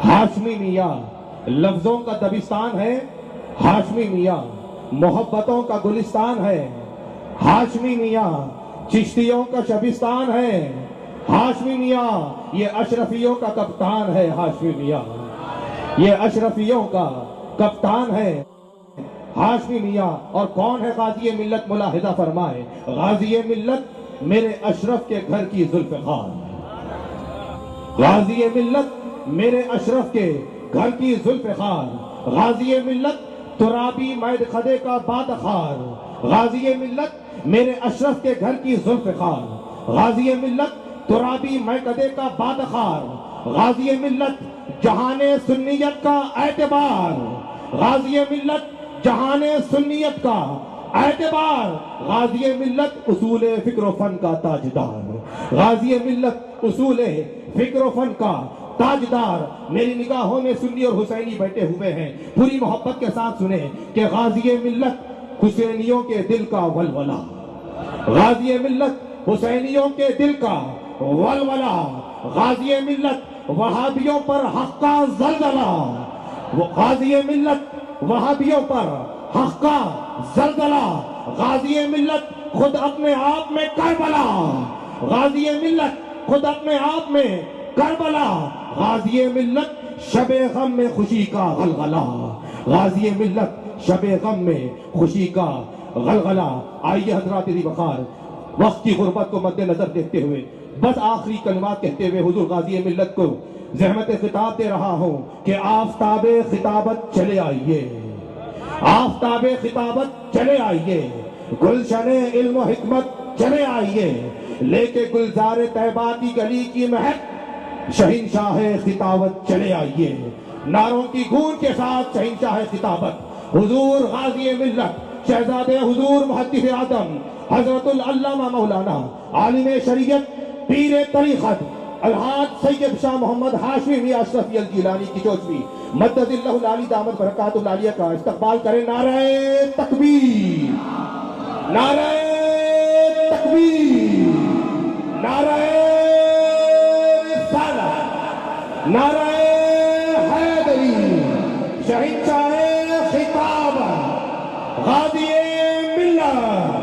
हाशमी मियाँ लफ्जों का दबिस्तान है, हाशमी मियाँ मोहब्बतों का गुलिस्तान है, हाशमी मियाँ चिश्तियों का शबिस्तान है, हाशमी मियाँ ये अशरफियों का कप्तान है, हाशमी मियाँ ये अशरफियों का कप्तान है, हाशमी मियाँ। और कौन है गाज़ी मिल्लत, मुलाहिजा फरमाए, गाज़ी मिल्लत मेरे अशरफ के घर की जुल्फ़िकार, गाज़ी मिल्लत मेरे अशरफ के घर की जुल्फ़िकार, गाज़ी मिल्लत तुराबी मैद खदे का बादखार, गाज़ी मिल्लत मेरे अशरफ के घर की जुल्फ़िकार, गाज़ी मिल्लत तुराबी मैं कदे का बादखार, गाज़ी मिल्लत जहाने सुन्नियत का एतबार, गाज़ी मिल्लत जहाने सुन्नियत का एतबार, गाज़ी मिल्लत उसूले फिक्र फन का ताजदार, गाज़ी मिल्लत उसूले फिक्र फन का ताजदार। मेरी निगाहों में सुन्नी और हुसैनी बैठे हुए हैं, पूरी मोहब्बत के साथ सुने कि गाज़ी मिल्लत हुसैनियों के दिल का वलवला, गाज़ी मिल्लत हुसैनियों के दिल का वलवला, गाज़ी मिल्लत वहाबियों पर हक का ज़लज़ला, गाज़ी मिल्लत वहाबियों पर हक का ज़लज़ला, गाज़ी मिल्लत खुद अपने आप में करबला, गाज़ी मिल्लत खुद अपने आप में करबला, गाज़ी मिल्लत शबे गम में खुशी का गलगला, गाज़ी मिल्लत शबे गम में खुशी का गलगला। आइए हज़रात वक़ार, वक्त की गुर्बत को मद्देनजर देखते हुए बस आखिरी कलमात कहते हुए हुजूर गाज़ी मिल्लत को ज़हमत खिताब दे रहा हूँ कि आफ़ताबे खिताबत चले आइए, आफ़ताबे खिताबत चले आइए, गुलशने इल्म हिकमत चले आइए, लेके गुलजार तैबा की गली की महक शहींशाह खिताबत चले आइए, नारों की गूंज के साथ शहींशाह खिताबत हुजूर गाज़ी मिल्लत शहजादे हुजूर मुहद्दिस आदम हज़रतुल अल्लामा मौलाना आलिम शरीयत पीर तरीक़त अलहाज सैयद शाह मोहम्मद हाशमी मियां अशरफी अल गिलानी की चोचवी मद्ददिल्लाहुल आली दामद बरकातुल आलिया का इस्तकबाल करें। नारे तकबीर, नारे तकबीर, नारे रिसालत, नारे हैदरी, शहींशाह खिताबत गाज़ी मिल्लत।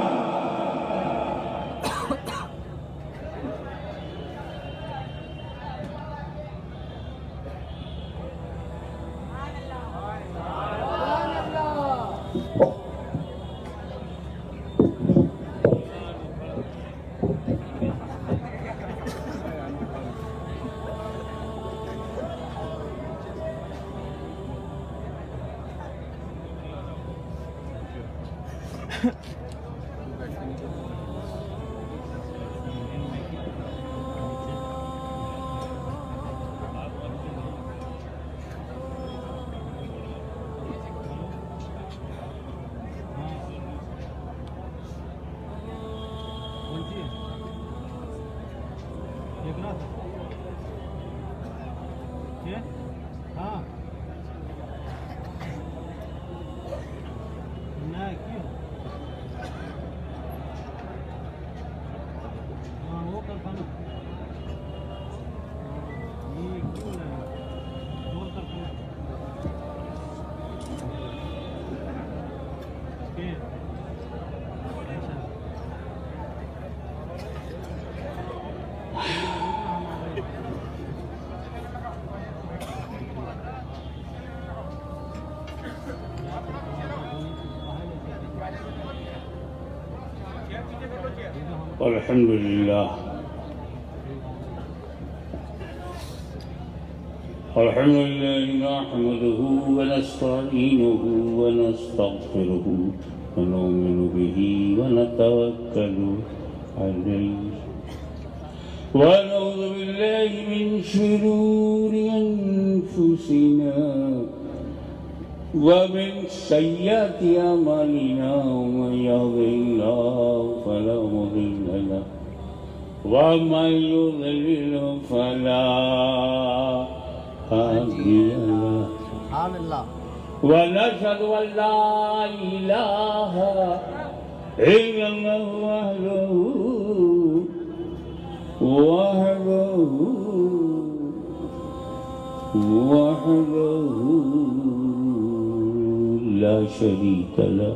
अल्हम्दुलिल्लाह, अल्हम्दुलिल्लाह नहमदुहु व नस्तईनुहु व नस्तगफिरुहु व नुमिनु बिही व नतवक्कलु अलैहि व नऊज़ु बिल्लाहि मिन शुरूरि अनफुसिना वमिन सय्यिआति अमालिना मन यहदिहिल्लाहु फला मुदिल्ल लहु व मन युद्लिल्हु फला हादिय लहु व नशहदु अल्ला इलाहा इल्लल्लाहु वहदहु वहदहू ला शरीक लह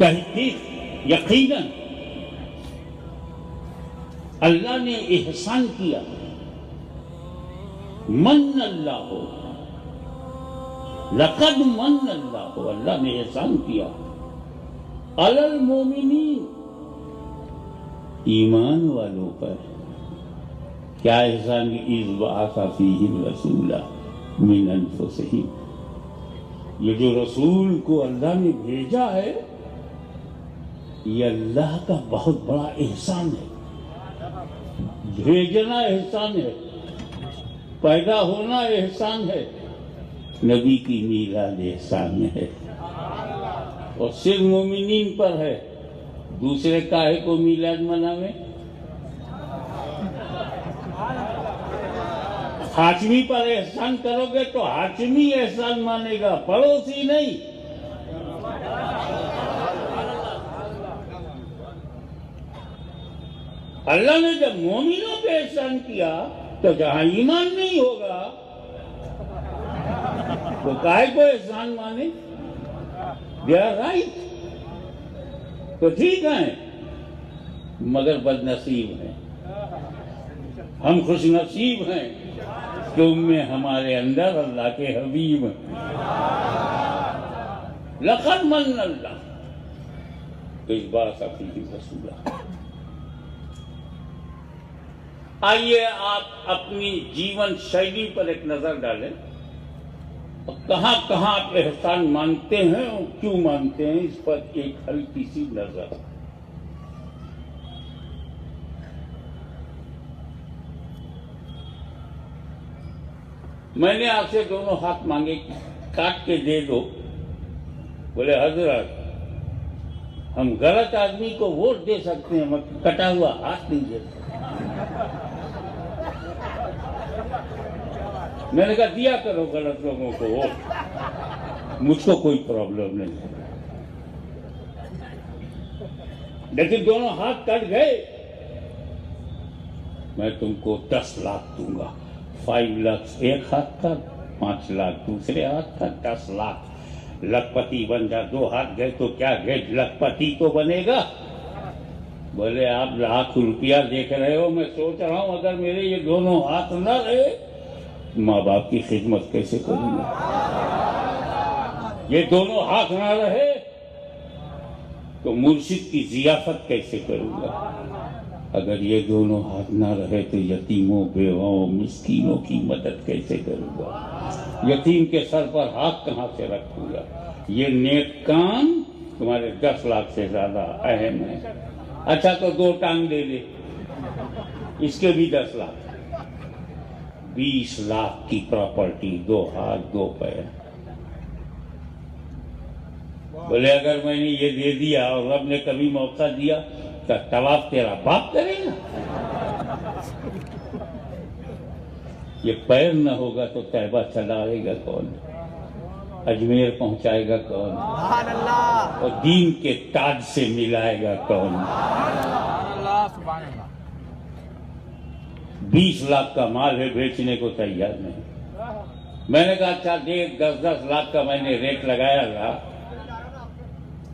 तहकीक यकीनन अल्लाह ने एहसान किया मन अल्लाह हो लक़द मन अल्लाह हो अल्लाह ने एहसान किया अलल मोमिनीन ईमान वालों पर क्या एहसान की इज़ बअसा फीहिम रसूला मिन अनफुसिहिम ये जो रसूल को अल्लाह ने भेजा है ये अल्लाह का बहुत बड़ा एहसान है भेजना एहसान है पैदा होना एहसान है नबी की मीलाद एहसान है और सिर्फ मोमिनीन पर है दूसरे काहे को मीलाद मनावे हाशमी पर एहसान करोगे तो हाशमी एहसान मानेगा पड़ोसी नहीं अल्लाह ने जब मोमिनों पे एहसान किया तो जहां ईमान नहीं होगा तो काहे को एहसान माने दे आर राइट तो ठीक है मगर बदनसीब है हम खुश नसीब हैं कि उनमें हमारे अंदर अल्लाह के हबीब हैं लक़द मन अल्लाह तो इस बार सफी रसूला आइए आप अपनी जीवन शैली पर एक नजर डालें और कहां कहां आप एहसान मानते हैं और क्यों मानते हैं इस पर एक हल्की सी नजर मैंने आपसे दोनों हाथ मांगे काट के दे दो बोले हजरत हम गलत आदमी को वोट दे सकते हैं मगर कटा हुआ हाथ नहीं दे सकते मैंने कहा दिया करो गलत लोगों को वोट मुझको कोई प्रॉब्लम नहीं लेकिन दोनों हाथ कट गए मैं तुमको 10 लाख दूंगा 5 लाख एक हाथ का 5 लाख दूसरे हाथ का 10 लाख लखपति बन जा, 2 हाथ गए तो क्या गए, लखपति तो बनेगा। बोले आप लाख रुपया देख रहे हो, मैं सोच रहा हूं अगर मेरे ये दोनों हाथ न रहे, माँ बाप की खिदमत कैसे करूंगा। ये दोनों हाथ ना रहे तो मुर्शिद की जियाफत कैसे करूंगा। अगर ये दोनों हाथ ना रहे तो यतीमों, बेवाओं, मिस्कीनों की मदद कैसे करूंगा। यतीम के सर पर हाथ कहां से रखूंगा। ये नेक काम तुम्हारे 10 लाख से ज्यादा अहम है। अच्छा तो 2 टांग दे ले, इसके भी 10 लाख, 20 लाख की प्रॉपर्टी, 2 हाथ 2 पैर। बोले अगर मैंने ये दे दिया और रब ने कभी मौका दिया तो तवाफ तेरा बाप करेगा। ये पैर न होगा तो तैबा चलाएगा कौन, अजमेर पहुंचाएगा कौन, और दीन के ताज से मिलाएगा कौन। 20 लाख का माल है, बेचने को तैयार नहीं। मैंने कहा अच्छा देख, 10-10 लाख का मैंने रेट लगाया था,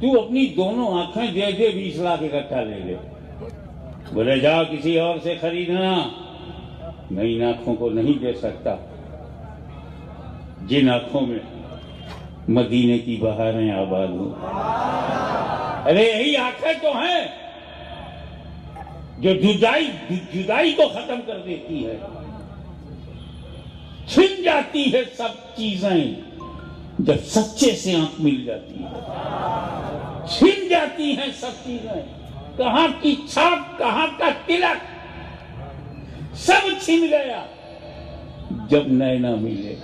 तू अपनी दोनों आंखें दे दे, 20 लाख इकट्ठा ले ले। बोले जाओ किसी और से खरीदना, मैं इन आंखों को नहीं दे सकता जिन आंखों में मदीने की बहारें आबाद हो। अरे यही आंखें तो हैं जो जुदाई को खत्म कर देती है। छिन जाती है सब चीजें जब सच्चे से आंख मिल जाती है। छिन जाती हैं सब चीजें, कहां की छाप, कहां का तिलक, सब छिन गया जब नैना मिले।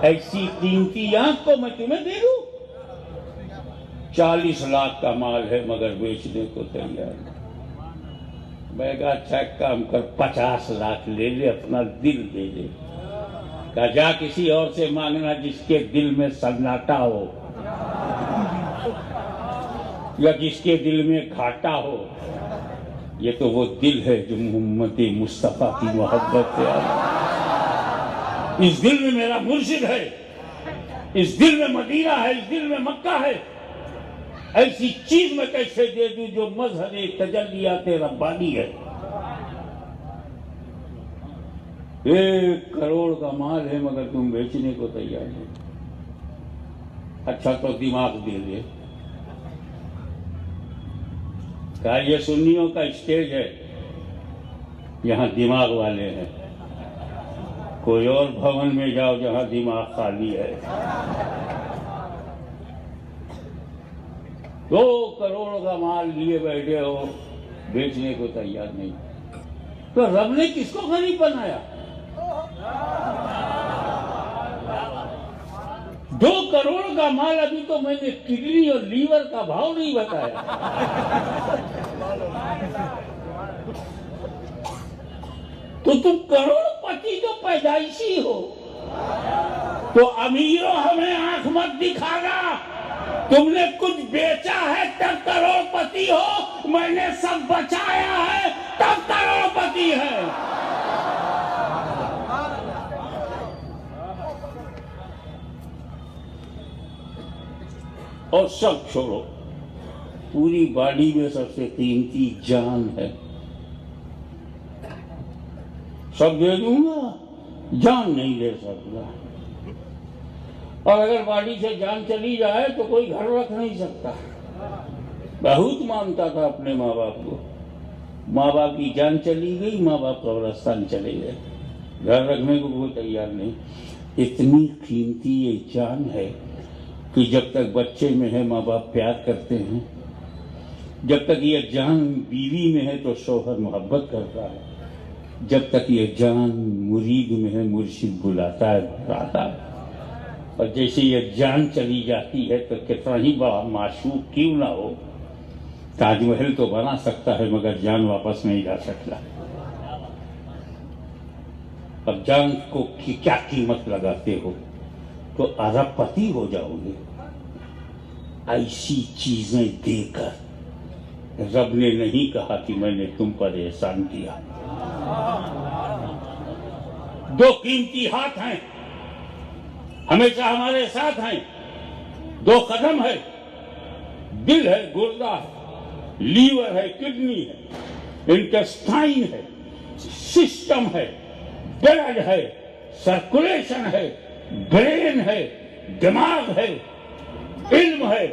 ऐसी कीमती आंख को मैं तुम्हें दे दूं। 40 लाख का माल है मगर बेचने को तैयार नहीं। मैं कहा अच्छा काम कर, 50 लाख ले ले, अपना दिल दे दे। कहा जा किसी और से मांगना जिसके दिल में सन्नाटा हो या जिसके दिल में घाटा हो। ये तो वो दिल है जो मोहम्मद मुस्तफा की मोहब्बत से आया। इस दिल में मेरा मुर्शिद है, इस दिल में मदीना है, इस दिल में मक्का है। ऐसी चीज मैं कैसे दे दूं जो मजहर तजल्लियात रब्बानी है। 1 करोड़ का माल है मगर तुम बेचने को तैयार नहीं। अच्छा तो दिमाग दे दे। कहा ये सुन्नियों का स्टेज है, यहाँ दिमाग वाले हैं। कोई और भवन में जाओ जहाँ दिमाग खाली है। 2 करोड़ का माल लिए बैठे हो, बेचने को तैयार नहीं। तो रब ने किसको गरीब बनाया? 2 करोड़ का माल, अभी तो मैंने किडनी और लीवर का भाव नहीं बताया। तो तुम करोड़पति तो पैदाइशी हो, तो अमीरों हमें आंख मत दिखाना। तुमने कुछ बेचा है तब करोड़पति हो, मैंने सब बचाया है तब करोड़पति है। और सब छोड़ो, पूरी बॉडी में सबसे कीमती जान है। सब दे दूंगा, जान नहीं दे सकता। और अगर बॉडी से जान चली जाए तो कोई घर रख नहीं सकता। बहुत मानता था अपने माँ बाप को। माँ बाप की जान चली गई, माँ बाप कब्रिस्तान चले गए, घर रखने को कोई तैयार नहीं। इतनी कीमती ये जान है कि जब तक बच्चे में है माँ बाप प्यार करते हैं, जब तक ये जान बीवी में है तो शौहर मोहब्बत करता है, जब तक ये जान मुरीद में है मुर्शिद बुलाता है, बुलाता है। और जैसे ये जान चली जाती है तो कितना ही बड़ा माशूक क्यों ना हो, ताजमहल तो बना सकता है मगर जान वापस नहीं ला सकता। अब जान को क्या कीमत लगाते हो तो अरबपति हो जाओगे। ऐसी चीजें देकर रब ने नहीं कहा कि मैंने तुम पर एहसान किया। 2 कीमती हाथ हैं, हमेशा हमारे साथ हैं। 2 कदम है, दिल है, गुर्दा है, लीवर है, किडनी है, इंटेस्टाइन है, सिस्टम है, ब्लड है, सर्कुलेशन है, ब्रेन है, दिमाग है, इल्म है।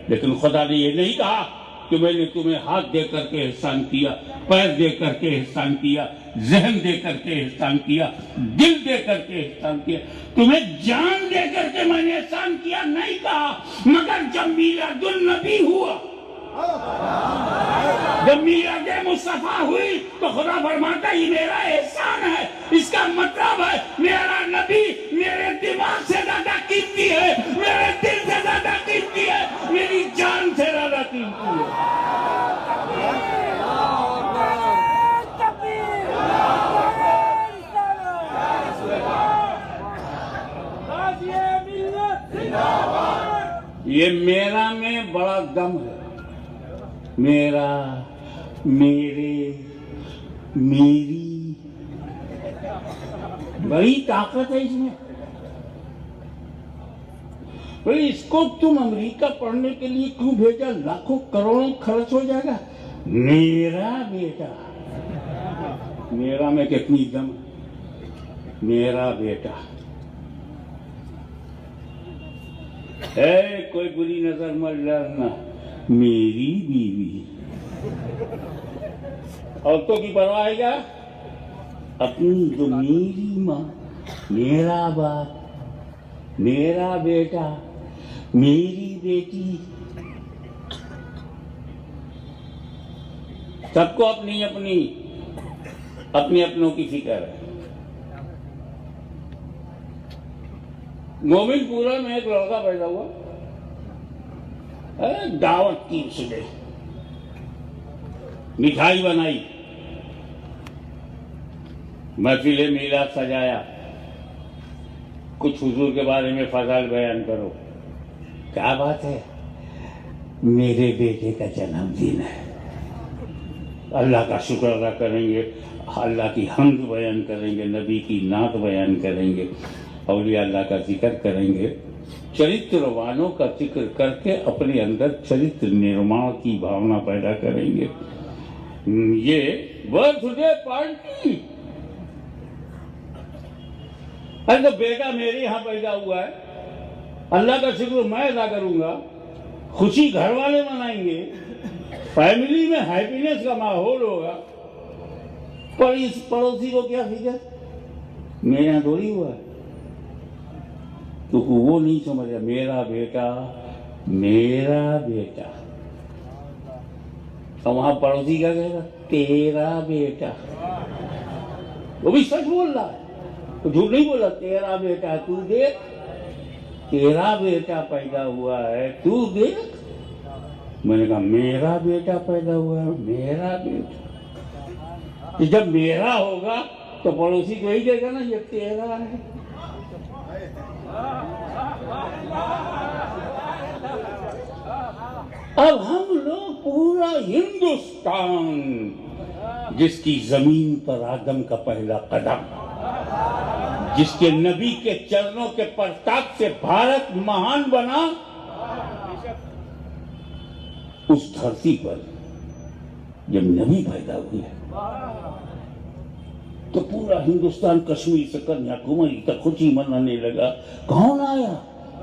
लेकिन खुदा ने ये नहीं कहा कि मैंने तुम्हें हाथ दे करके एहसान किया, पैर दे करके एहसान किया, जहन दे करके एहसान किया, दिल दे करके एहसान किया, तुम्हें जान दे करके मैंने एहसान किया नहीं कहा। मगर जब मीलादुन नबी हुआ, जब मीलादे मुस्तफा हुई, तो खुदा फरमाता ये मेरा एहसान है। इसका मतलब है मेरा नबी मेरे दिमाग से ज्यादा कीमती है, मेरे दिल से ज्यादा कीमती है, मेरी जान से ज्यादा कीमती है। ये मेरा में बड़ा दम है। मेरा, मेरे, मेरी, बड़ी ताकत है इसमें। भाई इसको तुम अमेरिका पढ़ने के लिए क्यों भेजा? लाखों करोड़ों खर्च हो जाएगा। मेरा बेटा, मेरा में कितनी दम, मेरा बेटा है। कोई बुरी नजर मत डालना। मेरी बीवी, औरतों की परवाह है क्या? अपनी जो मेरी माँ, मेरा बाप, मेरा बेटा, मेरी बेटी, सबको अपनी अपनी अपने अपनों की फिक्र है। गोविंदपुरा में एक लड़का पैदा हुआ, दावत की उसने, मिठाई बनाई, महफिले मिलाद सजाया, कुछ हुजूर के बारे में फजाइल बयान करो। क्या बात है, मेरे बेटे का जन्मदिन है, अल्लाह का शुक्र अदा करेंगे, अल्लाह की हम्द बयान करेंगे, नबी की नात बयान करेंगे, औलिया अल्लाह का जिक्र करेंगे, चरित्रवानों का जिक्र करके अपने अंदर चरित्र निर्माण की भावना पैदा करेंगे। ये बर्थडे पार्टी। अरे तो बेटा मेरे यहाँ पैदा हुआ है, अल्लाह का शुक्र मैं अदा करूंगा, खुशी घर वाले मनाएंगे, फैमिली में हैप्पीनेस का माहौल होगा। पर इस पड़ोसी को क्या फिक्र, मेरे यहाँ थोड़ी हुआ है। तो वो नहीं समझ रहा, मेरा बेटा, मेरा बेटा। और वहां पड़ोसी क्या कहेगा, तेरा बेटा। वो भी सच बोल रहा है, तो झूठ नहीं बोला। तेरा बेटा, तू देख, तेरा बेटा पैदा हुआ है, तू देख। मैंने कहा मेरा बेटा पैदा हुआ है, मेरा बेटा। तो जब मेरा होगा तो पड़ोसी को यही कहेगा ना, ये तेरा है। अब हम लोग पूरा हिंदुस्तान, जिसकी जमीन पर आदम का पहला कदम, जिसके नबी के चरणों के प्रताप से भारत महान बना, उस धरती पर जब नबी पैदा हुए तो पूरा हिंदुस्तान कश्मीर से कन्याकुमारी तक खुशी मनाने लगा। कौन आया,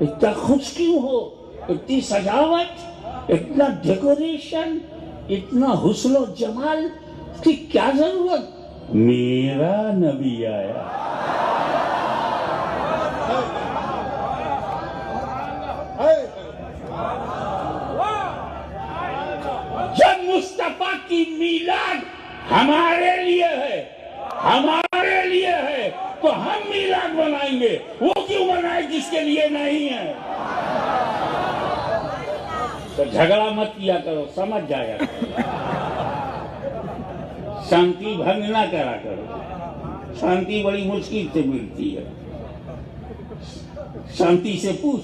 इतना खुश क्यों हो, इतनी सजावट, इतना डेकोरेशन, इतना हुस्न जमाल की क्या जरूरत? मेरा नबी आया। जब मुस्तफा की मीलाद हमारे लिए है, हमारे लिए है, तो हम मीलाद बनाएंगे। वो क्यों बनाए जिसके लिए नहीं है? तो झगड़ा मत किया करो, समझ जाया करो, शांति भंग ना करा करो। शांति बड़ी मुश्किल से मिलती है, शांति से पूछ।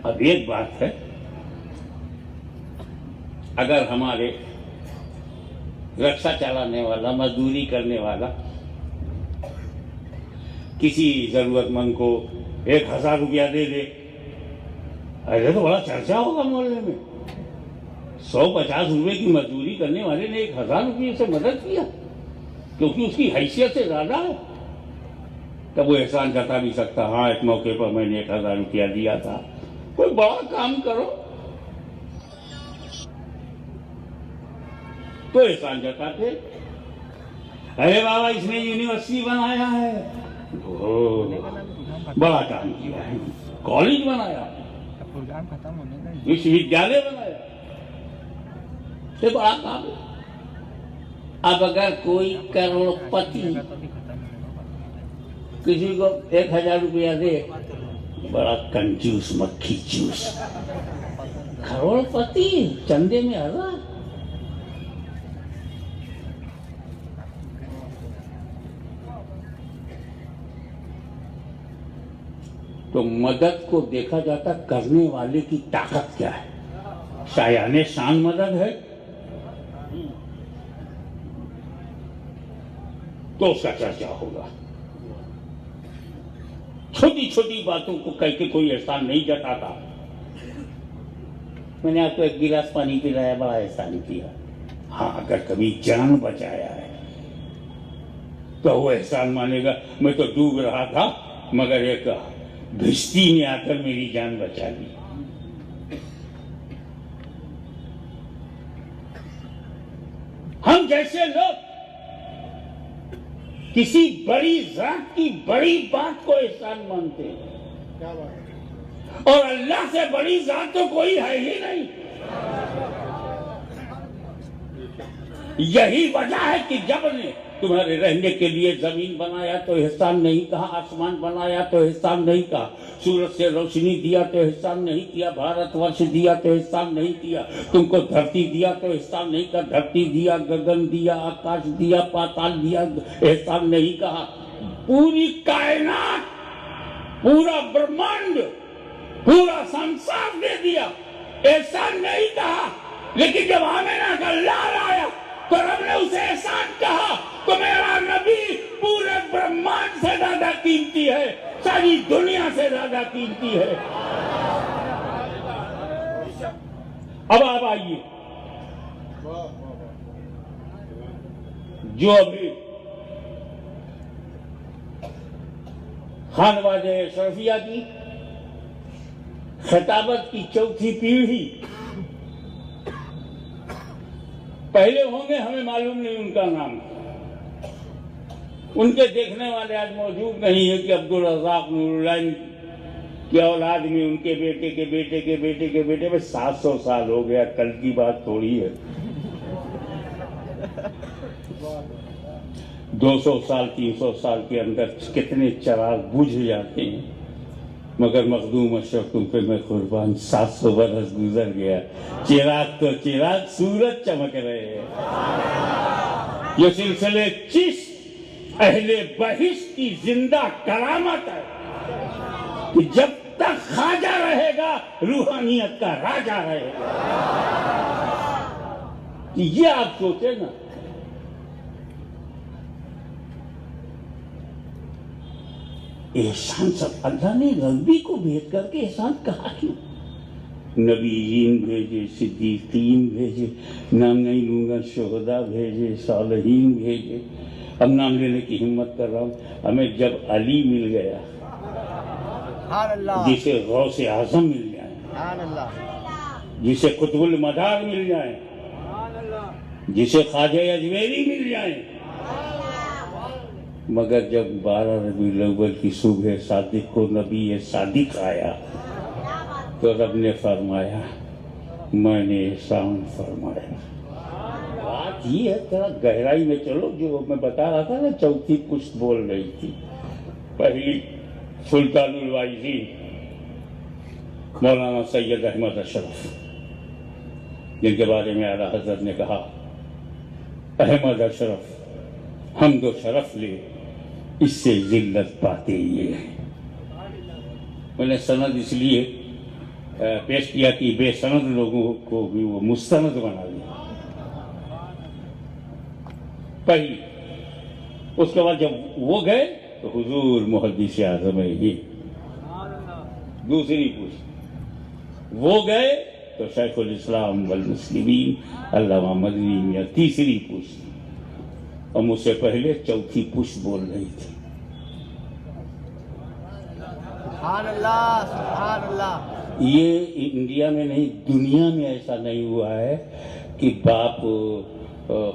अब एक बात है, अगर हमारे रक्षा चलाने वाला, मजदूरी करने वाला किसी जरूरतमंद को 1000 रुपया दे दे, अरे तो बड़ा चर्चा होगा मोहल्ले में। 150 रुपए की मजदूरी करने वाले ने 1000 रुपये से मदद किया क्योंकि उसकी हैसियत से ज्यादा है, तब वो एहसान जता भी सकता, हाँ एक मौके पर मैंने 1000 रुपया दिया था। कोई बड़ा काम करो तो एहसान जताते। अरे बाबा इसने यूनिवर्सिटी बनाया है, बड़ा काम किया है, कॉलेज बनाया, विश्वविद्यालय बनाया, ये बड़ा काम है। अब अगर कोई करोड़पति किसी को 1000 रुपया दे, बड़ा कंजूस मक्खी चूस, करोड़पति चंदे में 1000। तो मदद को देखा जाता करने वाले की ताकत क्या है। शायाने शान मदद है तो उसका चर्चा होगा। छोटी छोटी बातों को कह के कोई एहसान नहीं जताता। मैंने आपको 1 गिलास पानी पिलाया, बड़ा एहसान किया। हाँ, अगर कभी जान बचाया है तो वो एहसान मानेगा। मैं तो डूब रहा था मगर एक भिश्ती ने आकर मेरी जान बचा ली। हम जैसे लोग किसी बड़ी जात की बड़ी बात को एहसान मानते हैं, क्या बात, और अल्लाह से बड़ी जात तो कोई है ही नहीं। यही वजह है कि जब ने तुम्हारे रहने के लिए जमीन बनाया तो एहसान नहीं कहा, आसमान बनाया तो एहसान नहीं कहा, सूरज से रोशनी दिया तो एहसान नहीं किया, भारतवर्ष दिया तो एहसान नहीं किया, तुमको धरती दिया तो एहसान नहीं कहा, धरती दिया, गगन दिया, आकाश दिया, पाताल दिया, एहसान नहीं कहा। पूरी कायनात, पूरा ब्रह्मांड, पूरा संसार दे दिया, एहसान नहीं कहा। लेकिन जब आमिना का लाल आया तो रब ने उसे एहसान कहा। तो मेरा नबी पूरे ब्रह्मांड से ज्यादा कीमती है, सारी दुनिया से ज्यादा कीमती है। अब आप आइए, जो अभी खानवादे शरफिया की खिताबत की चौथी पीढ़ी पहले होंगे, हमें मालूम नहीं उनका नाम। उनके देखने वाले आज मौजूद नहीं है कि अब्दुल रज़ाक नूरुल्लाह की औलाद में उनके बेटे के बेटे के बेटे के बेटे में 700 साल हो गया। कल की बात थोड़ी है। 200 साल 300 साल के अंदर कितने चिराग बुझ जाते हैं। मगर मखदूम अशरफ तुम पे मैं कुर्बान, 700 बरस गुजर गया, चिराग तो चिराग, सूरज चमक रहे हैं। ये सिलसिले चिश्त अहले बहिश्त की जिंदा करामत है कि जब तक खाजा रहेगा रूहानियत का राजा रहेगा। ये आप सोचे ना, एहसान सब अल्लाह ने नबी को भेज करके एहसान कहा क्यों? नबीयीन भेजे, सिद्दीकीन भेजे, नाम नहीं लूंगा, शुहदा भेजे, सालिहीन भेजे। अब नाम लेने की हिम्मत कर रहा हूं। हमें जब अली मिल गया, जिसे गौसे आजम मिल जाए, जिसे कुतुबुल मदार मिल जाए, जिसे ख्वाजा अजमेरी मिल जाए, मगर जब 12 रबीउल अव्वल की सुबह सादिक को नबी सादिक आया तो रब ने फरमाया मैंने एहसान फरमाया। बात ये है, थोड़ा गहराई में चलो। जो मैं बता रहा था ना, चौथी पुश्त बोल रही थी। पहली सुल्तानुल वाइज़ीन मौलाना सैयद अहमद अशरफ, जिनके बारे में आला हज़रत ने कहा अहमद अशरफ हम दो शरफ ले, इससे जिल्लत पाते ये हैं। मैंने सनद इसलिए पेश किया कि बेसनद लोगों को भी वो मुस्तनद बना दिया। पहली, उसके बाद जब वो गए तो हुजूर मुहद्दिस आज़म है ये। दूसरी पुश्त वो गए तो शेखुल इस्लाम वल मुस्लिमीन अल्लामा मदनी मियां तीसरी पुश्त, और मुझसे पहले चौथी पुश्त बोल रही थी। सुभान अल्लाह, सुभान अल्लाह। ये इंडिया में नहीं, दुनिया में ऐसा नहीं हुआ है कि बाप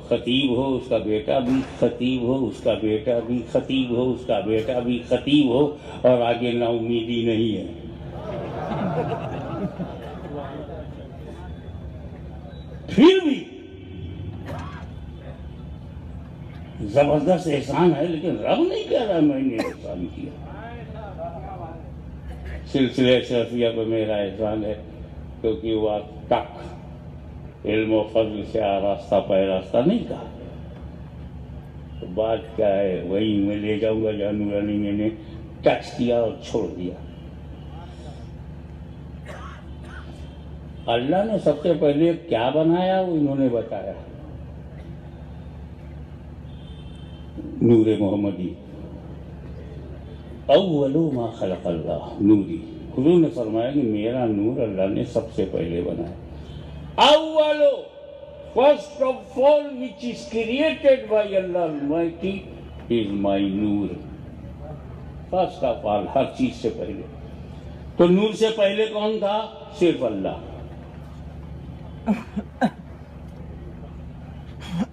खतीब हो, उसका बेटा भी खतीब हो, उसका बेटा भी खतीब हो, उसका बेटा भी खतीब हो, और आगे ना उम्मीदी नहीं है। फिर भी जबरदस्त एहसान है, लेकिन रब नहीं कह रहा मैंने एहसान किया। सिलसिले शरफिया पर मेरा एहसान है, क्योंकि वह तक इल्म फजल से रास्ता पे रास्ता नहीं कहा। तो बात क्या है, वही मैं ले जाऊंगा जहाँ नूरानी मैंने टच किया और छोड़ दिया। अल्लाह ने सबसे पहले क्या बनाया वो इन्होंने बताया, नूरे मोहम्मदी। अव्वलु मा खलक़ल्लाह नूरी, हुज़ूर ने फरमाया कि मेरा नूर अल्लाह ने सबसे पहले बनाया। अव्वलु, first of all which is created by Allah almighty is my नूर। फर्स्ट ऑफ ऑल, हर चीज से पहले। तो नूर से पहले कौन था? सिर्फ अल्लाह।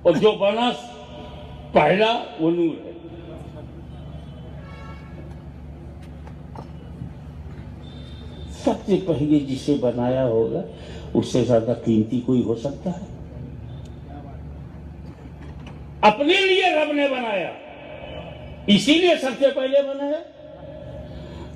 और जो बना पहला वो नूर है। सबसे पहले जिसे बनाया होगा उससे ज्यादा कीमती कोई हो सकता है? अपने लिए रब ने बनाया, इसीलिए सबसे पहले बनाया।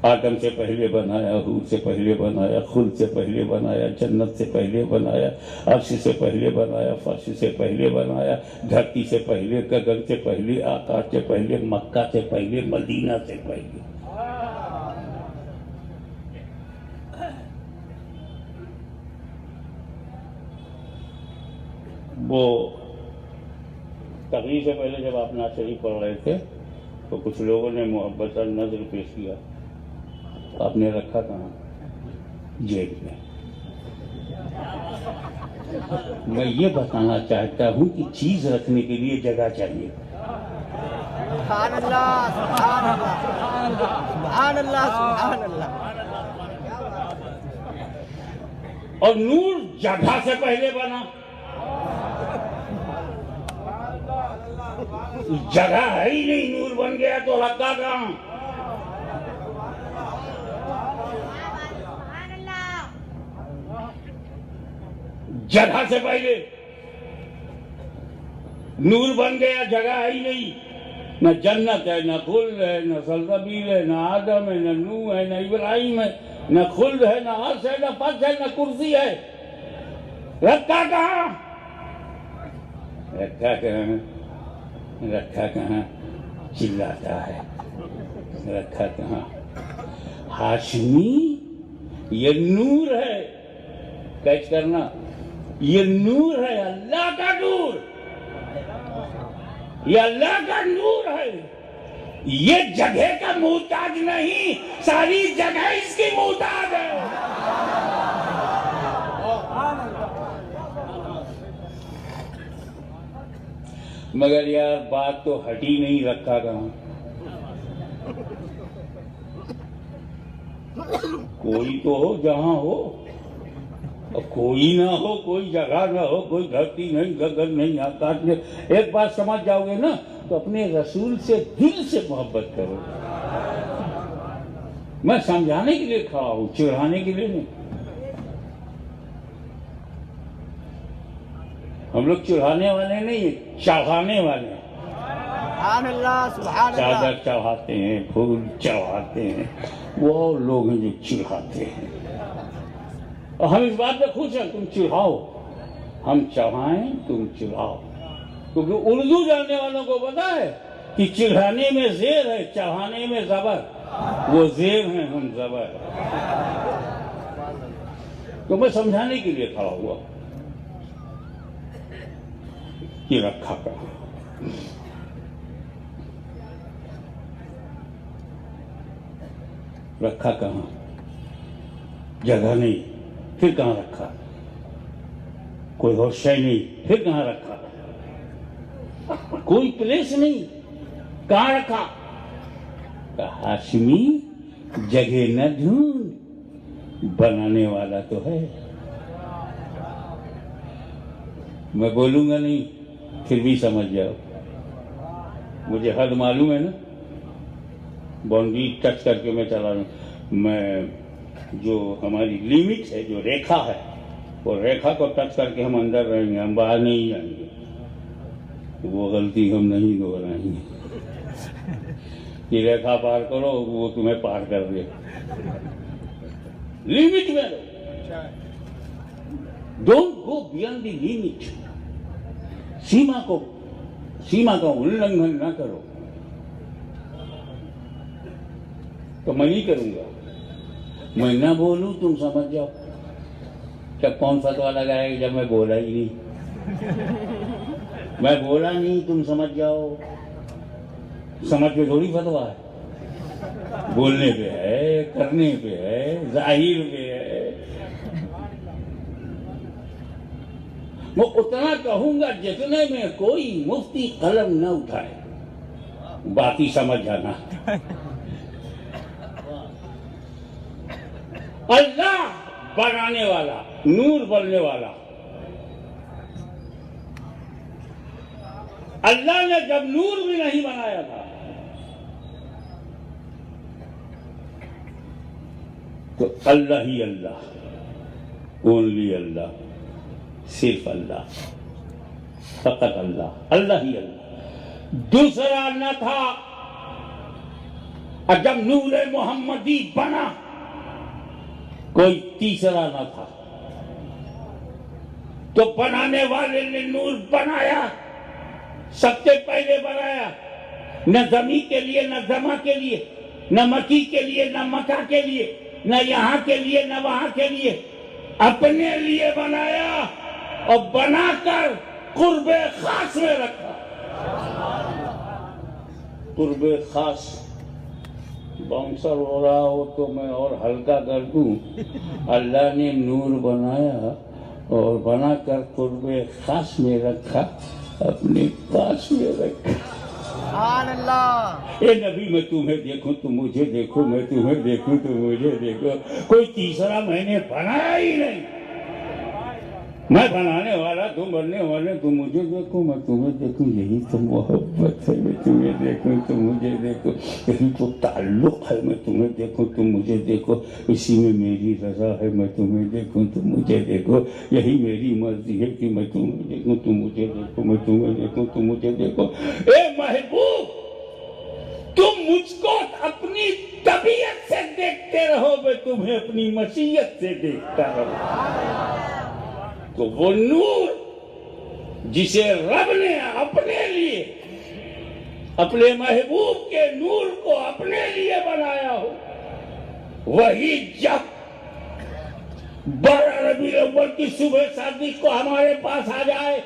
आदम से पहले बनाया, हूर से पहले बनाया, खुद से पहले बनाया, जन्नत से पहले बनाया, अर्श से पहले बनाया, फर्श से पहले बनाया, धरती से पहले, गगन से पहले, आकाश से पहले, मक्का से पहले, मदीना से पहले। वो तकरीर से पहले जब आप नात शरीफ पढ़ रहे थे तो कुछ लोगों ने मोहब्बत और नजर पेश किया। आपने रखा कहाँ? जेब में। मैं ये बताना चाहता हूँ कि चीज रखने के लिए जगह चाहिए। सुभान अल्लाह, सुभान अल्लाह, सुभान अल्लाह, सुभान अल्लाह। और नूर जगह से पहले बना। जगह है ही नहीं, नूर बन गया तो रखा कहाँ? जगह से पहले नूर बन गया, जगह है ही नहीं। न जन्नत है, न खुल्द है, न सलसबील है, न आदम है, न नूह है, न इब्राहिम है, न खुल्द है, न अर्श है, न फर्श है, न कुर्सी है। रखा कहाँ? रखा कहाँ? रखा कहाँ? चिल्लाता है। रखा कहाँ? हाशमी, ये नूर है। कैच करना, ये नूर है, अल्लाह का नूर। ये अल्लाह का नूर है। ये जगह का मोहताज नहीं, सारी जगह इसकी मोहताज है। मगर यार बात तो हटी नहीं, रखा कहाँ? कोई तो हो जहां हो, और कोई ना हो, कोई जगह ना हो, कोई धरती नहीं, गगन नहीं, आकाश नहीं। एक बात समझ जाओगे ना तो अपने रसूल से दिल से मोहब्बत करो। मैं समझाने के लिए खड़ा हूं, चिढ़ाने के लिए नहीं। हम लोग चिढ़ाने वाले नहीं, चढ़ाने वाले। सुभान अल्लाह, सुभान अल्लाह। चादर चढ़ाते हैं, फूल चढ़ाते हैं, वो लोग हैं जो चिढ़ाते हैं। और हम इस बात पे खुश हैं, तुम चिढ़ाओ, हम चढ़ाएं, तुम चिढ़ाओ। क्योंकि उर्दू जानने वालों को पता है कि चिढ़ाने में जेर है, चढ़ाने में जबर। वो जेर है, हम जबर। तो मैं समझाने के लिए खड़ा हुआ कि रखा कहाँ। रखा कहाँ? जगह नहीं, फिर कहाँ रखा? कोई होश नहीं, फिर कहाँ रखा? कोई प्लेस नहीं, कहाँ रखा? हाशमी जगह न ढूंढ, बनाने वाला तो है। मैं बोलूंगा नहीं, फिर भी समझ जाओ, मुझे हद मालूम है ना। बाउंड्री टच करके मैं चला रहा हूं। मैं जो हमारी लिमिट है, जो रेखा है, वो रेखा को टच करके हम अंदर रहेंगे, हम बाहर नहीं जाएंगे। वो गलती हम नहीं दोहराएंगे कि रेखा पार करो, वो तुम्हें पार कर दे। लिमिट में रहो, don't go beyond the limit. सीमा का उल्लंघन ना करो। तो मैं नहीं करूंगा, मैं ना बोलूं तुम समझ जाओ। जब कौन फतवा लगाएगा जब मैं बोला ही नहीं? मैं बोला नहीं, तुम समझ जाओ। समझ पे थोड़ी फतवा है, बोलने पे है, करने पे है, जाहिर पे है। वो उतना कहूंगा जितने में कोई मुफ्ती कलम न उठाए, बाकी समझ जाना। अल्लाह बनाने वाला, नूर बनने वाला। अल्लाह ने जब नूर भी नहीं बनाया था तो अल्लाह ही अल्लाह, ओनली अल्लाह, सिर्फ अल्लाह, फकत अल्लाह, अल्लाह ही अल्लाह, दूसरा न था। और जब नूर मोहम्मदी बना कोई तीसरा न था। तो बनाने वाले ने नूर बनाया, सबसे पहले बनाया, न जमी के लिए, न जमा के लिए, न मकी के लिए, न मका के लिए, न यहां के लिए, न वहां के लिए, अपने लिए बनाया और बनाकर कुर्बे खास में रखा। कुर्बे खास बाउंसर हो रहा हो तो मैं और हल्का कर दूं। अल्लाह ने नूर बनाया और बनाकर कुर्बे खास में रखा, अपने पास में रखा। सुभान अल्लाह। ए नबी, मैं तुम्हें देखूं तुम मुझे देखो, मैं तुम्हें देखूं तुम मुझे देखो। कोई तीसरा मैंने बनाया ही नहीं। मैं बनाने वाला, तुम बनने वाले, तुम मुझे देखो मैं तुम्हें देखूं, यही तो मोहब्बत है। मैं तुम्हें देखूं तुम मुझे देखो, यही तो ताल्लुक है। मैं तुम्हें देखूं तुम मुझे देखो, इसी में मेरी रजा है। मैं तुम्हें देखूं तुम मुझे देखो, यही मेरी मर्जी है कि मैं तुम्हें देखूं तुम मुझे देखो, मैं तुम्हें देखूं तुम मुझे देखो। ए महबूब, तुम मुझको अपनी तबीयत से देखते रहो, मैं तुम्हें अपनी मशीयत से देखता रहूं। तो वो नूर जिसे रब ने अपने लिए, अपने महबूब के नूर को अपने लिए बनाया हो, वही जब 12 रबीउल अव्वल की सुबह शादी को हमारे पास आ जाए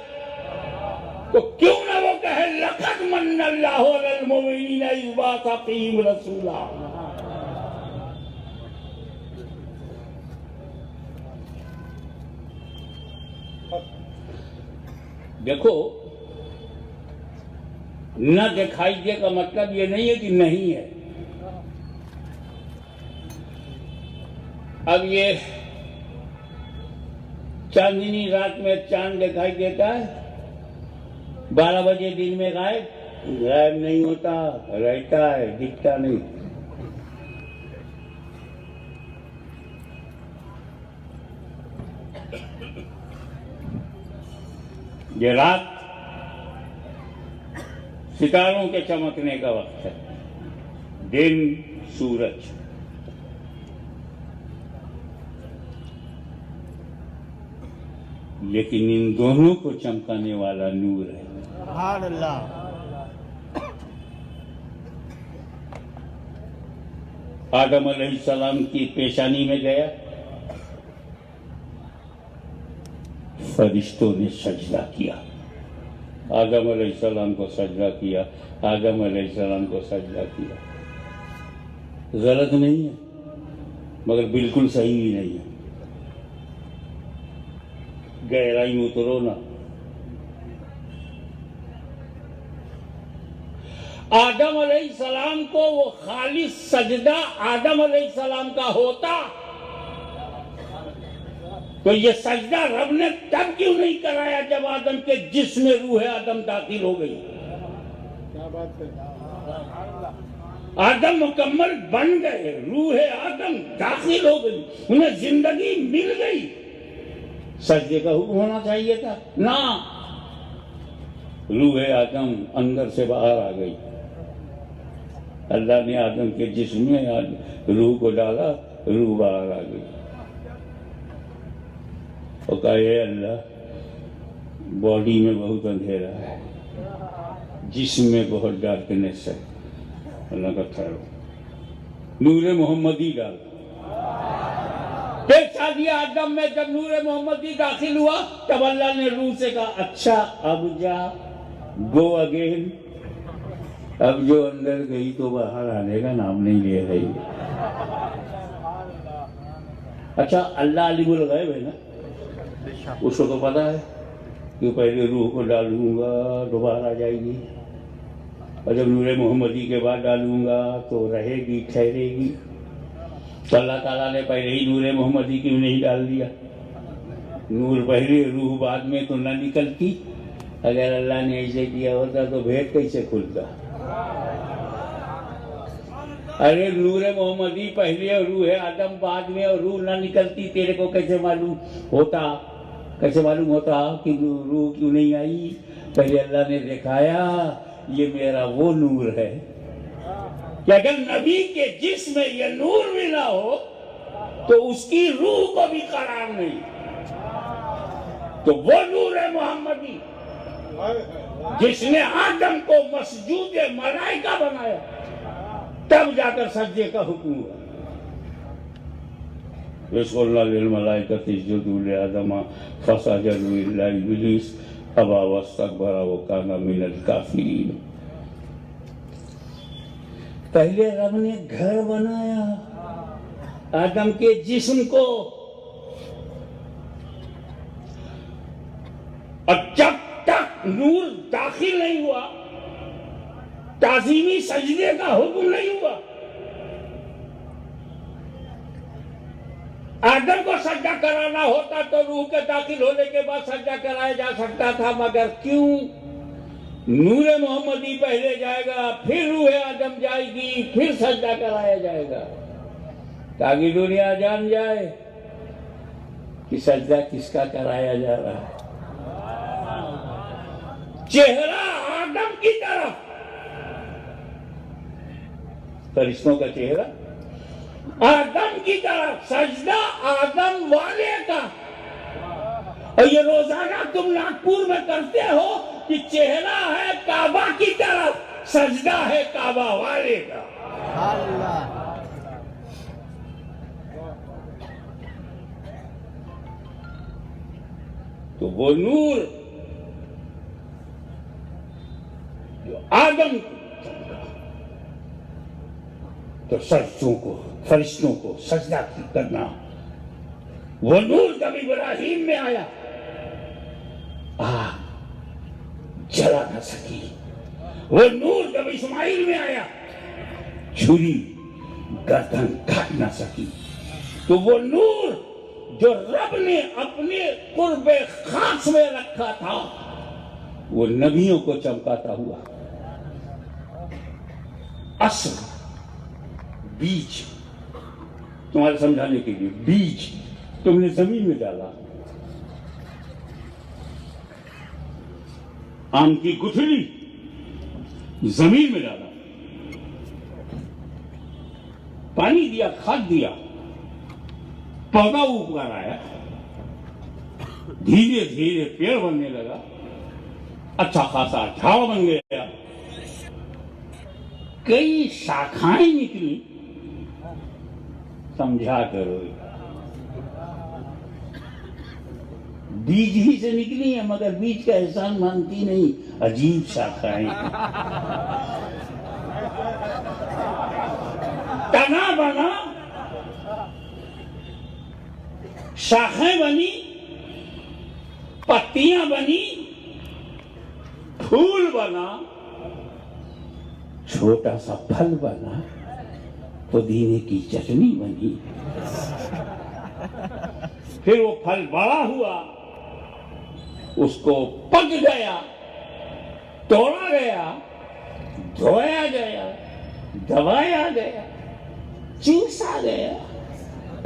तो क्यों ना वो कहे लक़द मन्नल्लाहु अलल मुमिनीना इज़ बअसा फ़ीहिम रसूला। देखो, न दिखाई दे का मतलब ये नहीं है कि नहीं है। अब ये चांदनी रात में चांद दिखाई देता है, 12 बजे दिन में गायब नहीं होता, रहता है, दिखता नहीं। ये रात सितारों के चमकने का वक्त है, दिन सूरज। लेकिन इन दोनों को चमकाने वाला नूर है। सुभान अल्लाह। आदम अलैहिस्सलाम की पेशानी में गया, फरिश्तों ने सजदा किया, आदम अलैहिस्सलाम को सजदा किया, आदम अलैहिस्सलाम को सजदा किया। गलत नहीं है, मगर बिल्कुल सही भी नहीं है। गहराई में उतरो ना। आदम अलैहिस्सलाम को वो खालिस सजदा आदम अलैहिस्सलाम का होता तो ये सजदा रब ने तब क्यों नहीं कराया जब आदम के जिस्म में रूह आदम दाखिल हो गई। क्या बात है। आदम मुकम्मल बन गए, रूह आदम दाखिल हो गई, उन्हें जिंदगी मिल गई। सजदे का हुक्म होना चाहिए था ना, रूह आदम अंदर से बाहर आ गई। अल्लाह ने आदम के जिस्म में रूह को डाला, रूह बाहर आ गई और कहा ये अल्लाह बॉडी में बहुत अंधेरा है, जिस्म में बहुत डार्कनेस है। अल्लाह का ठहरो नूर मोहम्मदी डाल। देखा दिया आदम में जब नूर मोहम्मदी दाखिल हुआ तब अल्लाह ने रूह से कहा अच्छा अब जा, गो अगेन। अब जो अंदर गई तो बाहर आने का नाम नहीं ले रही। अच्छा अल्लाह अलीमुल गैब है ना, उसको तो पता है कि पहले रूह को डालूंगा तो बाहर आ जाएगी और जब नूर मोहम्मदी के बाद डालूंगा तो रहेगी, ठहरेगी। तो अल्लाह ताला ने पहले ही नूर मोहम्मदी क्यों नहीं डाल दिया? नूर पहले रूह बाद में तो ना निकलती। अगर अल्लाह ने ऐसे किया होता तो भेद कैसे खुलता? अरे नूर मोहम्मदी पहले और रूह आदम बाद में और रूह ना निकलती, तेरे को कैसे मालूम होता? कैसे मालूम होता कि रूह क्यों नहीं आई? पहले अल्लाह ने दिखाया ये मेरा वो नूर है कि अगर नबी के जिस्म में ये नूर मिला हो तो उसकी रूह को भी करार नहीं। तो वो नूर है मोहम्मदी जिसने आदम को मसजूद मलाइका बनाया, तब जाकर सज्जे का हुक्म हुआ। आदम फसजदू इल्ला इब्लीस अबा वस्तकबरा व काना मिनल काफिरीन। पहले रब ने घर बनाया आदम के जिस्म को, और जब तक नूर दाखिल नहीं हुआ, ताजीमी सजदे का हुक्म नहीं हुआ। आदम को सजदा कराना होता तो रूह के दाखिल होने के बाद सजदा कराया जा सकता था, मगर क्यों? नूर मोहम्मदी पहले जाएगा, फिर रूह आदम जाएगी, फिर सजदा कराया जाएगा, ताकि दुनिया जान जाए कि सजदा किसका कराया जा रहा है। चेहरा आदम की तरफ, फरिश्तों का चेहरा आदम की तरफ, सजदा आदम वाले का। और ये रोजाना तुम नागपुर में करते हो कि चेहरा है काबा की तरफ, सजदा है काबा वाले का। तो वो नूर जो आदम तो सजदों को, फरिश्तों को सजदा करना, वो नूर जब इब्राहिम में आया जला न सकी। वो नूर जब इस्माइल में आया छुरी गर्दन काट न सकी। तो वो नूर जो रब ने अपने कुर्बे खास में रखा था वो नबियों को चमकाता हुआ। असल बीज, तुम्हारे समझाने के लिए, बीज तुमने जमीन में डाला, आम की गुठली जमीन में डाला, पानी दिया, खाद दिया, पौधा ऊपर आया, धीरे धीरे पेड़ बनने लगा, अच्छा खासा झाड़ बन गया, कई शाखाएं निकली। समझा करो, बीज ही से निकली है मगर बीज का एहसान मानती नहीं, अजीब शाखाएं। तना बना, शाखें बनी, पत्तियां बनी, फूल बना, छोटा सा फल बना, पुदीने की चटनी बनी। फिर वो फल बड़ा हुआ, उसको पक गया, तोड़ा गया, धोया गया, दबाया गया, चूसा गया,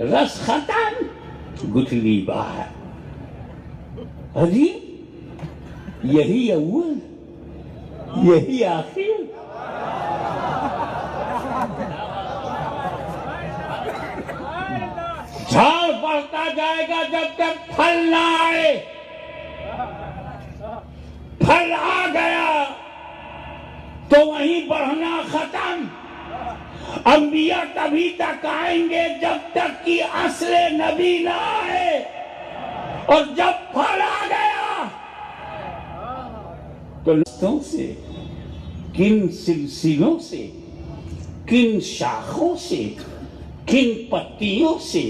रस खत्म, गुठली बाहर। अजी यही अव्वल, यही आखिर। झाड़ बढ़ता जाएगा जब तक फल ना आए। फल आ गया तो वहीं बढ़ना खत्म। अंबिया तभी तक आएंगे जब तक कि असले नबी ना आए, और जब फल आ गया तो रिश्तों से, किन सिलसिलों से, किन शाखों से, किन पत्तियों से,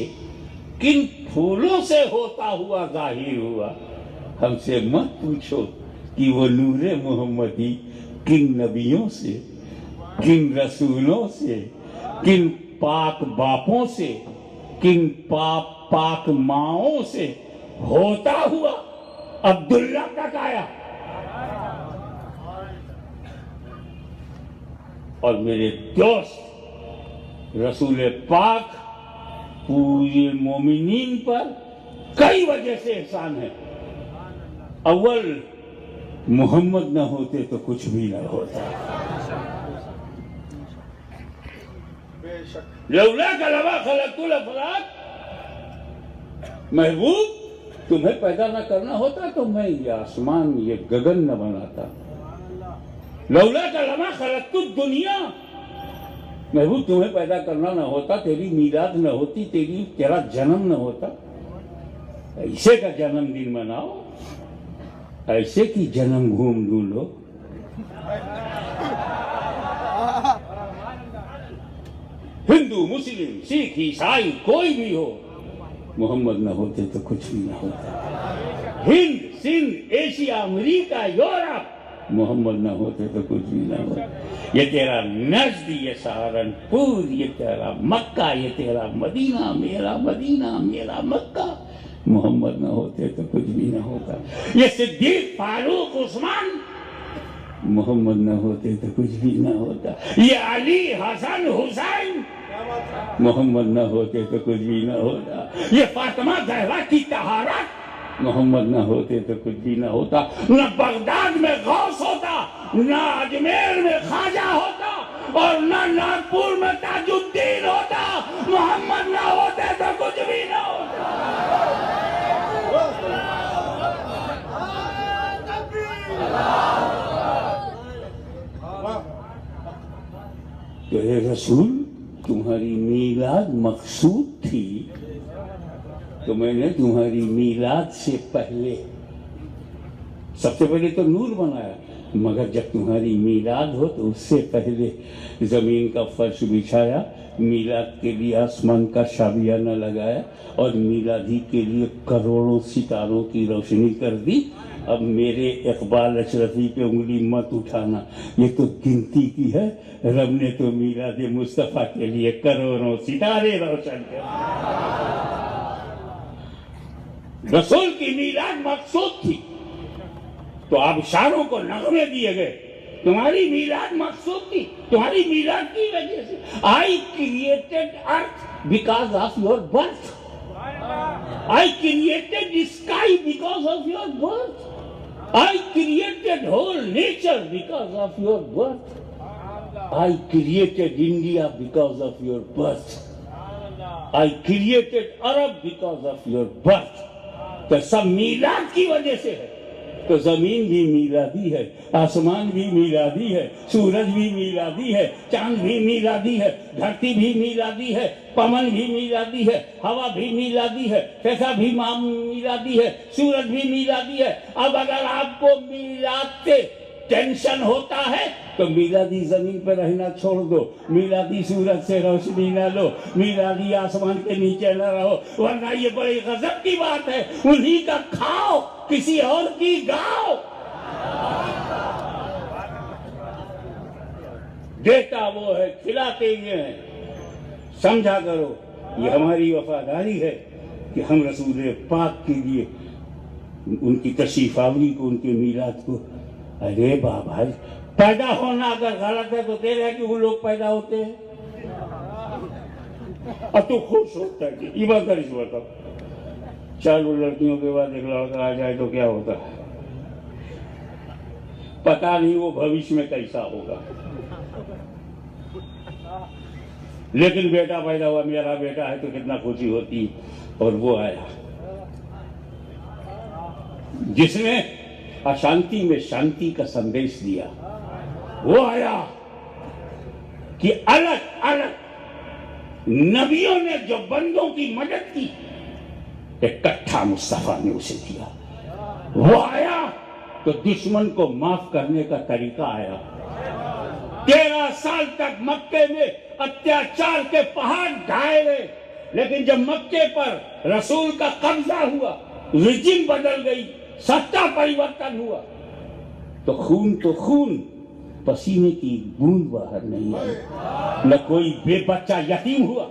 किन फूलों से होता हुआ जाहिर हुआ। हमसे मत पूछो कि वो नूरे मोहम्मदी किन नबियों से, किन रसूलों से, किन पाक बापों से, किन पाक माओं से होता हुआ अब्दुल्ला तक आया। और मेरे दोस्त, रसूल पाक पूरे मोमिनीन पर कई वजह से एहसान है। अव्वल मोहम्मद न होते तो कुछ भी न होता। लौला कलवा खलकुल अफलाक, महबूब तुम्हें पैदा न करना होता तो मैं ये आसमान, ये गगन न बनाता। लौला कलमा खलकुल दुनिया, महबूब तुम्हें पैदा करना न होता, तेरी मीलाद न होती, तेरा जन्म न होता। ऐसे का जन्मदिन मनाओ, ऐसे की जन्म घूम ढूंढो। हिंदू, मुस्लिम, सिख, ईसाई कोई भी हो, मोहम्मद न होते तो कुछ भी न होता। Hind, Sindh, Asia, America, Europe, Muhammad न होते तो कुछ भी न होता। ये तेरा नजद, ये सहारनपुर, ये तेरा मक्का, ये तेरा मदीना, मेरा मदीना, मेरा मक्का, मोहम्मद न होते तो कुछ भी न होता। ये सिद्दीक, फारूक, उस्मान, मोहम्मद न होते तो कुछ भी न होता। ये अली, हसन, हुसैन, मोहम्मद न होते तो कुछ भी न होता। ये फातिमा ज़हरा की तहारत, मोहम्मद न होते तो कुछ भी न होता। न बगदाद में गौस होता, न अजमेर में ख्वाजा होता, और न नागपुर में ताजुद्दीन होता। मोहम्मद न होते तो कुछ भी न होता। तो ये रसूल, तुम्हारी मीलाद मकसूद थी, तो मैंने तुम्हारी मीलाद से पहले, सबसे पहले तो नूर बनाया, मगर जब तुम्हारी मीलाद हो तो उससे पहले जमीन का फर्श बिछाया, मीलाद के लिए आसमान का शाबियाना लगाया, और मीलादी के लिए करोड़ों सितारों की रोशनी कर दी। अब मेरे इकबाल अशरफी पे उंगली मत उठाना, ये तो गिनती की है। रब ने तो मीलाद मुस्तफ़ा के लिए करोड़ों सितारे रोशन कर। रसूल की मीलाद मकसूद थी, तो अब इशारों को नगमे दिए गए। तुम्हारी मीलाद मकसूद थी, तुम्हारी मीलाद की वजह से। I created earth because of your birth, I created sky because of your birth, I created whole nature because of your birth, I created India because of your birth, I created Arab because of your birth. तो सब मीलाद की वजह से है। तो जमीन भी मीलादी है, आसमान भी मीलादी है, सूरज भी मीलादी है, चांद भी मीलादी है, धरती भी मीलादी है, पवन भी मीलादी है, हवा भी मीलादी है, फैसा भी मीलादी है, सूरज भी मीलादी है। अब अगर आपको मीलाद से टेंशन होता है तो मिलादी जमीन पर रहना छोड़ दो, मिलादी सूरज से रोशनी न लो, मिलादी आसमान के नीचे न रहो, वरना ये बड़ी गजब की बात है। उन्हीं का खाओ, किसी और की गाओ। देता वो है, खिलाते ये हैं। समझा करो ये हमारी वफादारी है कि हम रसूल पाक के लिए उनकी तशरीफ आवरी को, उनके मीलाद को। अरे बाबा, पैदा होना अगर गलत है तो तेरे है कि वो लोग पैदा होते हैं। अब तो खुश होता है कि ईमानदारी से बताओ, 4 लड़कियों के बाद एक लड़का आ जाए तो क्या होता है? पता नहीं वो भविष्य में कैसा होगा। लेकिन बेटा पैदा हुआ, मेरा बेटा है, तो कितना खुशी होती। और वो आया जिसने अशांति में शांति का संदेश दिया। वो आया कि अलग अलग नबियों ने जो बंदों की मदद की, इकट्ठा मुस्तफा ने उसे दिया। वो आया तो दुश्मन को माफ करने का तरीका आया। 13 साल तक मक्के में अत्याचार के पहाड़ ढाए गए, लेकिन जब मक्के पर रसूल का कब्जा हुआ, रिजिम बदल गई, सत्ता परिवर्तन हुआ, तो खून, पसीने की बूंद बाहर नहीं आई। न कोई बेबच्चा यतीम हुआ,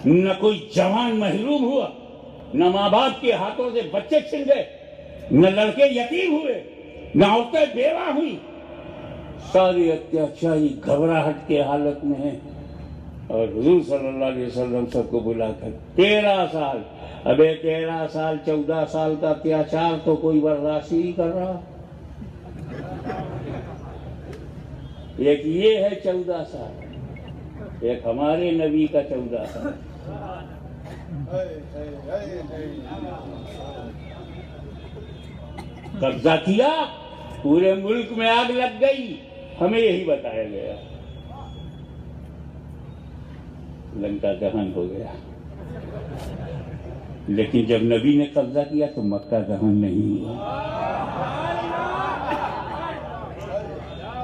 न कोई जवान महरूम हुआ, न माँ बाप के हाथों से बच्चे छिन गए, न लड़के यतीम हुए, न औरतें बेवा हुई। सारी अत्याचारी घबराहट के हालत में है। और हुजूर सल्लल्लाहु अलैहि वसल्लम सबको बुलाकर 13 साल, अबे 13 साल 14 साल का अत्याचार तो कोई बर्दाश्त ही कर रहा। एक ये है 14 साल, एक हमारे नबी का 14 साल। कब्जा किया, पूरे मुल्क में आग लग गई। हमें यही बताया गया, लंका दहन हो गया। लेकिन जब नबी ने कब्जा किया तो मक्का दहन नहीं हुआ।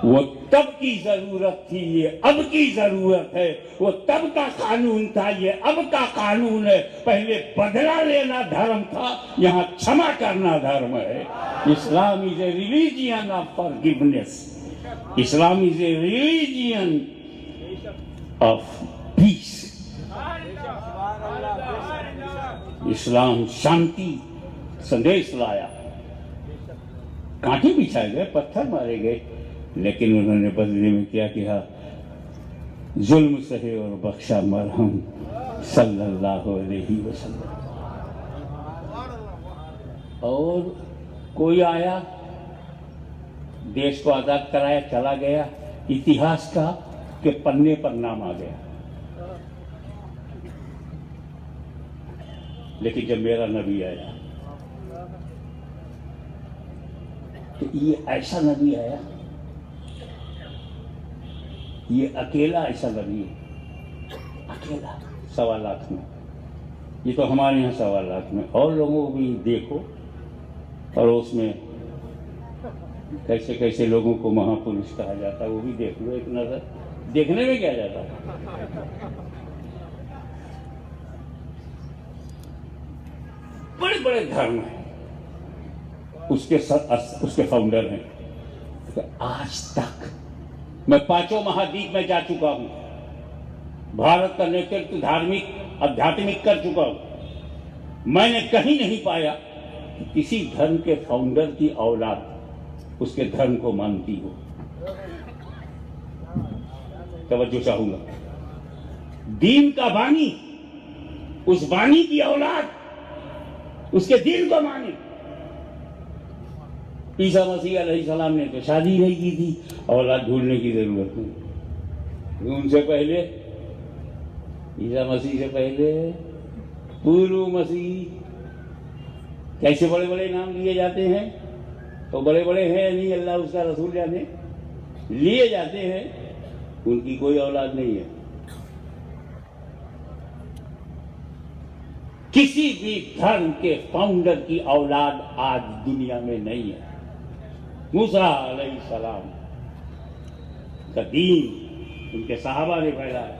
वो तब की जरूरत थी, ये अब की जरूरत है। वो तब का कानून था, ये अब का कानून है। पहले बदला लेना धर्म था, यहाँ क्षमा करना धर्म है। Islam is a religion of forgiveness. Islam is a religion of peace. Islam शांति संदेश लाया। कांटे बिछाए गए, पत्थर मारे गए, लेकिन उन्होंने बदले में क्या किया? जुल्म सहे और बख्शा मरहम सल्लल्लाहु अलैहि वसल्लम। और कोई आया, देश को आजाद कराया, चला गया, इतिहास का के पन्ने पर नाम आ गया। लेकिन जब मेरा नबी आया तो ये ऐसा नबी आया, ये अकेला ऐसा नबी है, अकेला 1.25 लाख में। ये तो हमारे यहाँ 1.25 लाख में, और लोगों को भी देखो पड़ोस में कैसे कैसे लोगों को महापुरुष कहा जाता है, वो भी देख लो एक नजर। देखने में क्या जाता है? बड़े बड़े धर्म हैं, उसके फाउंडर हैं। तो आज तक मैं 5 महाद्वीप में जा चुका हूं, भारत का नेतृत्व धार्मिक आध्यात्मिक कर चुका हूं। मैंने कहीं नहीं पाया कि किसी धर्म के फाउंडर की औलाद उसके धर्म को मानती हो। तवज्जो चाहूंगा, दीन का बानी, उस बानी की औलाद उसके दीन को माने। ईसा मसीह अलैहिस्सलाम ने तो शादी नहीं की थी, औलाद ढूंढने की जरूरत नहीं। उनसे पहले, ईसा मसीह से पहले पूर्व मसीह, कैसे बड़े बड़े नाम लिए जाते हैं, तो बड़े बड़े हैं नहीं, अल्लाह उसका रसूल जाने, लिए जाते हैं, उनकी कोई औलाद नहीं है। किसी भी धर्म के फाउंडर की औलाद आज दुनिया में नहीं है। मूसा अलैहिस्सलाम का दीन उनके सहाबा ने फैलाया।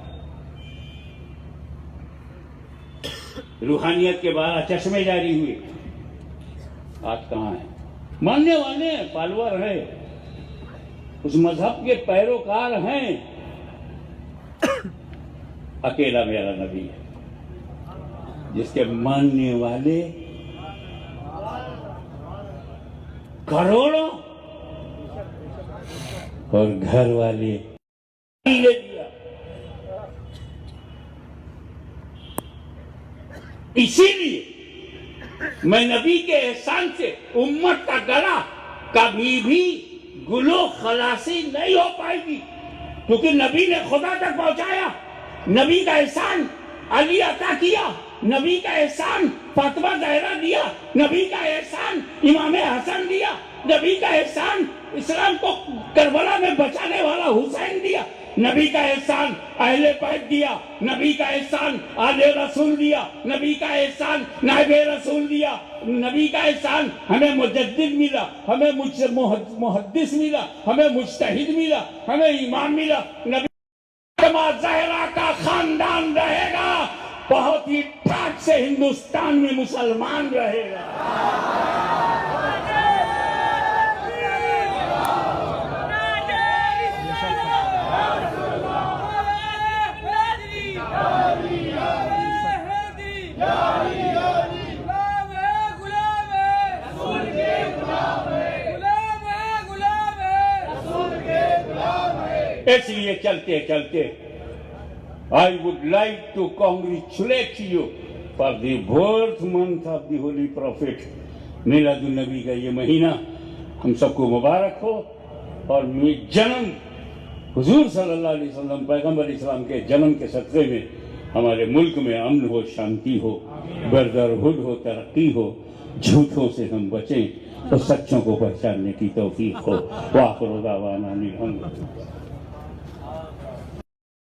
रूहानियत के 12 चश्मे जारी हुए। आज कहाँ है? मानने वाले हैं, फॉलोअर हैं, उस मजहब के पैरोकार हैं। अकेला मेरा नबी है जिसके मानने वाले करोड़ों और घर वाले ले दिया। इसीलिए मैं नबी के एहसान से उम्मत का गला कभी भी गुलो खलासी नहीं हो पाएगी, क्योंकि नबी ने खुदा तक पहुंचाया। नबी का एहसान अली अता किया, नबी का एहसान फातिमा ज़हरा दिया, नबी का एहसान इमाम हसन दिया, नबी का एहसान इस्लाम को करबला में बचाने वाला हुसैन दिया, नबी का एहसान अहले बैत दिया, नबी का एहसान आले रसूल दिया, नबी का एहसान नायबे रसूल दिया, नबी का एहसान हमें मुजद्दिद मिला, हमें मुहद्दिस मिला, हमें मुज्तहिद मिला, हमें इमाम मिला। नबी ज़हरा का खानदान रहेगा, बहुत ही ठाक से हिंदुस्तान में मुसलमान रहेगा। इसलिए चलते चलते I would like to congratulate you for the birth month of the Holy Prophet। Miladun नबी का ये महीना हम सबको मुबारक हो, और जन्म हुजूर सल्लल्लाहु अलैहि वसल्लम पैगंबर इस्लाम के जन्म के सदक़े में हमारे मुल्क में अमन हो, शांति हो, बरदरहुद हो, तरक्की हो, झूठों से हम बचें और सच्चों को पहचानने की तौफीक हो। वाखिर दावाना अनिल हम्दुलिल्लाह।